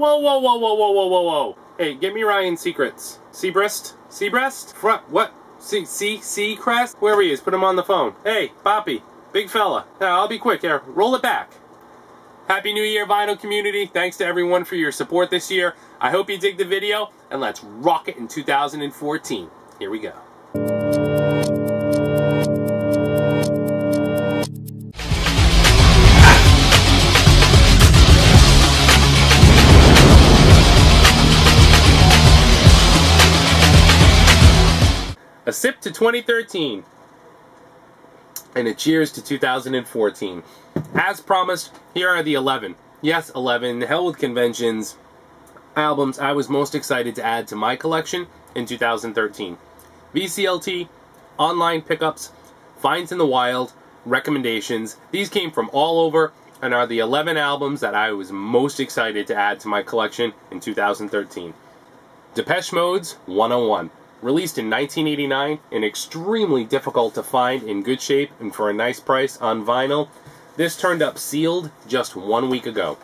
Whoa, whoa, whoa, whoa, whoa, whoa, whoa, whoa. Hey, get me Ryan's secrets. Seabreast? Seabreast? What? Seacrest? Wherever he is, put him on the phone. Hey, Poppy, big fella. Now, I'll be quick here. Roll it back. Happy New Year, vinyl community. Thanks to everyone for your support this year. I hope you dig the video, and let's rock it in 2014. Here we go. A sip to 2013, and a cheers to 2014. As promised, here are the 11. Yes, 11 Hellz Conventions albums I was most excited to add to my collection in 2013. VCLT, online pickups, finds in the wild, recommendations. These came from all over and are the 11 albums that I was most excited to add to my collection in 2013. Depeche Mode's 101. Released in 1989 and extremely difficult to find in good shape and for a nice price on vinyl, this turned up sealed just 1 week ago.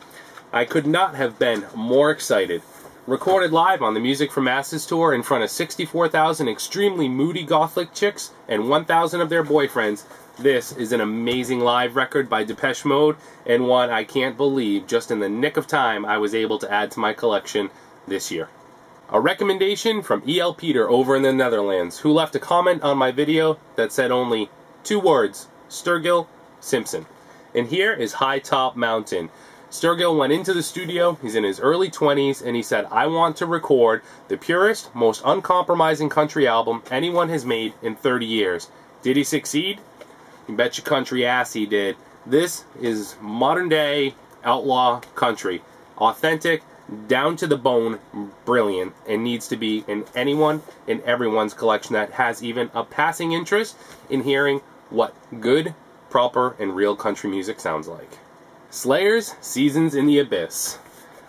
I could not have been more excited. Recorded live on the Music for Masses tour in front of 64,000 extremely moody gothic chicks and 1,000 of their boyfriends, this is an amazing live record by Depeche Mode, and one I can't believe just in the nick of time I was able to add to my collection this year. A recommendation from E.L. Peter over in the Netherlands, who left a comment on my video that said only 2 words, Sturgill Simpson. And here is High Top Mountain. Sturgill went into the studio, he's in his early 20s, and he said, I want to record the purest, most uncompromising country album anyone has made in 30 years. Did he succeed? You bet your country ass he did. This is modern day outlaw country. Authentic, down to the bone, brilliant, and needs to be in anyone and everyone's collection that has even a passing interest in hearing what good, proper, and real country music sounds like. Slayer's Seasons in the Abyss.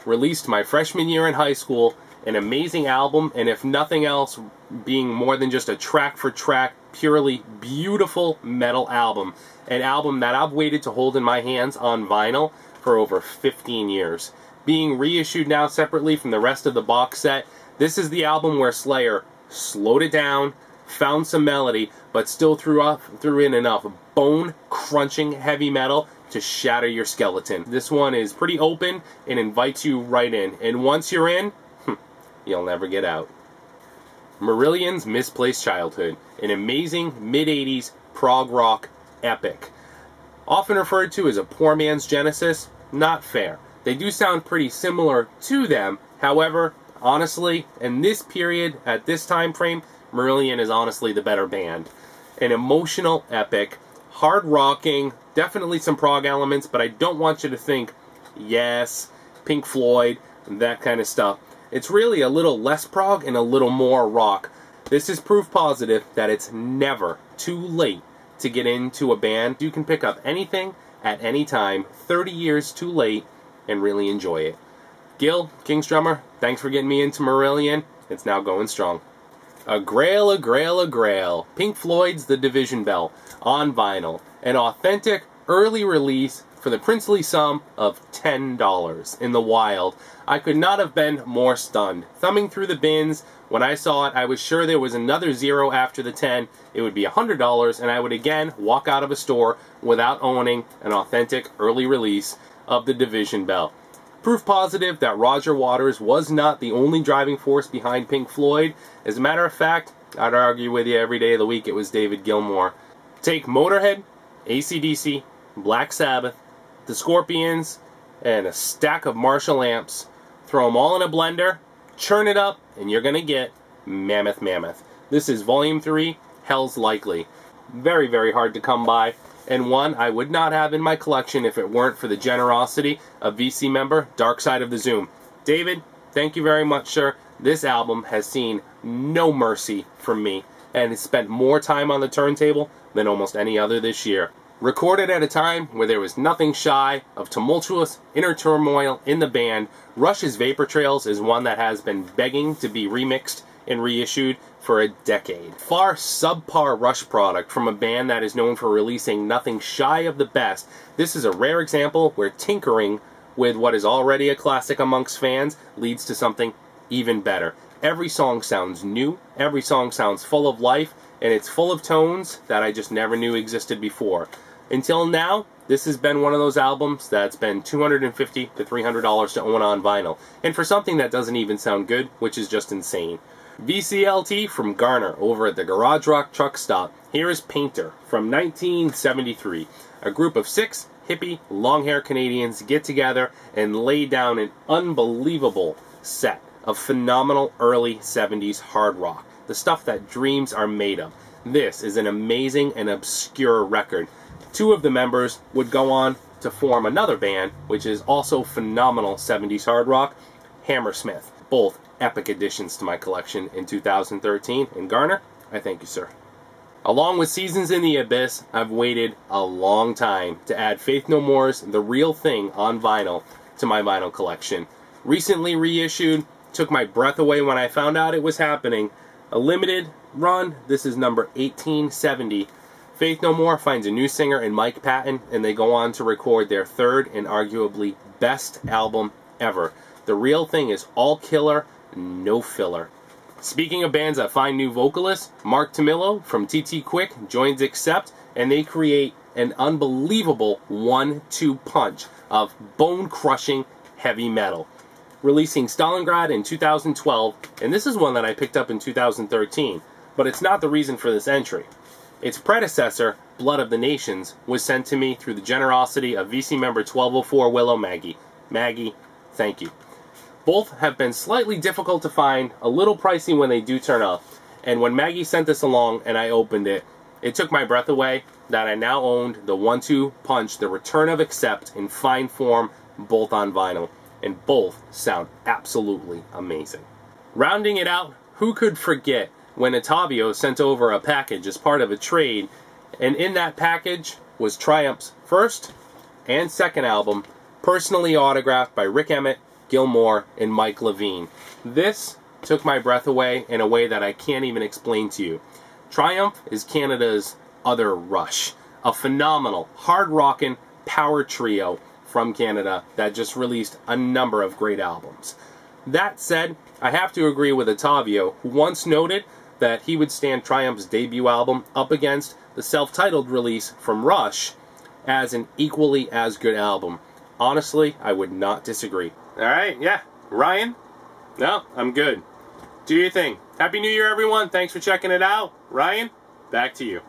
Released my freshman year in high school, an amazing album, and if nothing else, being more than just a track-for-track, purely beautiful metal album. An album that I've waited to hold in my hands on vinyl for over 15 years. Being reissued now separately from the rest of the box set, this is the album where Slayer slowed it down, found some melody, but still threw in enough bone-crunching heavy metal to shatter your skeleton. This one is pretty open and invites you right in, and once you're in, you'll never get out. Marillion's Misplaced Childhood, an amazing mid-80s prog rock epic. Often referred to as a poor man's Genesis, not fair. They do sound pretty similar to them. However, honestly, in this period, at this time frame, Marillion is honestly the better band. An emotional epic, hard rocking, definitely some prog elements, but I don't want you to think, yes, Pink Floyd, that kind of stuff. It's really a little less prog and a little more rock. This is proof positive that it's never too late to get into a band. You can pick up anything at any time, 30 years too late, and really enjoy it. Gil, King's drummer, thanks for getting me into Marillion. It's now going strong. A Grail, a Grail, a Grail. Pink Floyd's The Division Bell on vinyl. An authentic early release for the princely sum of $10 in the wild. I could not have been more stunned. Thumbing through the bins, when I saw it, I was sure there was another zero after the 10. It would be $100, and I would again walk out of a store without owning an authentic early release of The Division Bell. Proof positive that Roger Waters was not the only driving force behind Pink Floyd. As a matter of fact, I'd argue with you every day of the week it was David Gilmour. Take Motorhead, AC/DC, Black Sabbath, the Scorpions, and a stack of Marshall amps, throw them all in a blender, churn it up, and you're going to get Mammoth Mammoth. This is Volume 3, Hell's Likely. Very, very hard to come by, and one I would not have in my collection if it weren't for the generosity of VC member Dark Side of the Zoom. David, thank you very much, sir. This album has seen no mercy from me, and has spent more time on the turntable than almost any other this year. Recorded at a time where there was nothing shy of tumultuous inner turmoil in the band, Rush's Vapor Trails is one that has been begging to be remixed and reissued for a decade. Far subpar Rush product from a band that is known for releasing nothing shy of the best. This is a rare example where tinkering with what is already a classic amongst fans leads to something even better. Every song sounds new, every song sounds full of life, and it's full of tones that I just never knew existed before. Until now, this has been one of those albums that's been $250 to $300 to own on vinyl, and for something that doesn't even sound good, which is just insane. VCLT from Garner over at the Garage Rock Truck Stop. Here is Painter from 1973. A group of 6 hippie, long-haired Canadians get together and lay down an unbelievable set of phenomenal early 70s hard rock. The stuff that dreams are made of. This is an amazing and obscure record. 2 of the members would go on to form another band, which is also phenomenal 70s hard rock, Hammersmith. Both epic additions to my collection in 2013. And Garner, I thank you, sir. Along with Seasons in the Abyss, I've waited a long time to add Faith No More's The Real Thing on vinyl to my vinyl collection. Recently reissued, took my breath away when I found out it was happening. A limited run, this is number 1870. Faith No More finds a new singer in Mike Patton, and they go on to record their 3rd and arguably best album ever. The Real Thing is all killer, no filler. Speaking of bands that find new vocalists, Mark Tomillo from TT Quick joins Accept, and they create an unbelievable 1-2 punch of bone-crushing heavy metal. Releasing Stlingrad in 2012, and this is one that I picked up in 2013, but it's not the reason for this entry. Its predecessor, Blood of the Nations, was sent to me through the generosity of VC member 1204 Willow Maggie. Maggie, thank you. Both have been slightly difficult to find, a little pricey when they do turn up, and when Maggie sent this along and I opened it, it took my breath away that I now owned the 1-2 punch, the Return of Accept in fine form, both on vinyl, and both sound absolutely amazing. Rounding it out, who could forget when Ottavio sent over a package as part of a trade, and in that package was Triumph's first and second album, personally autographed by Rick Emmett, Gilmore, and Mike Levine. This took my breath away in a way that I can't even explain to you. Triumph is Canada's other Rush, a phenomenal, hard-rockin' power trio from Canada that just released a number of great albums. That said, I have to agree with Ottavio, who once noted that he would stand Triumph's debut album up against the self-titled release from Rush as an equally as good album. Honestly, I would not disagree. Alright, yeah. Ryan? No, I'm good. Do your thing. Happy New Year, everyone. Thanks for checking it out. Ryan, back to you.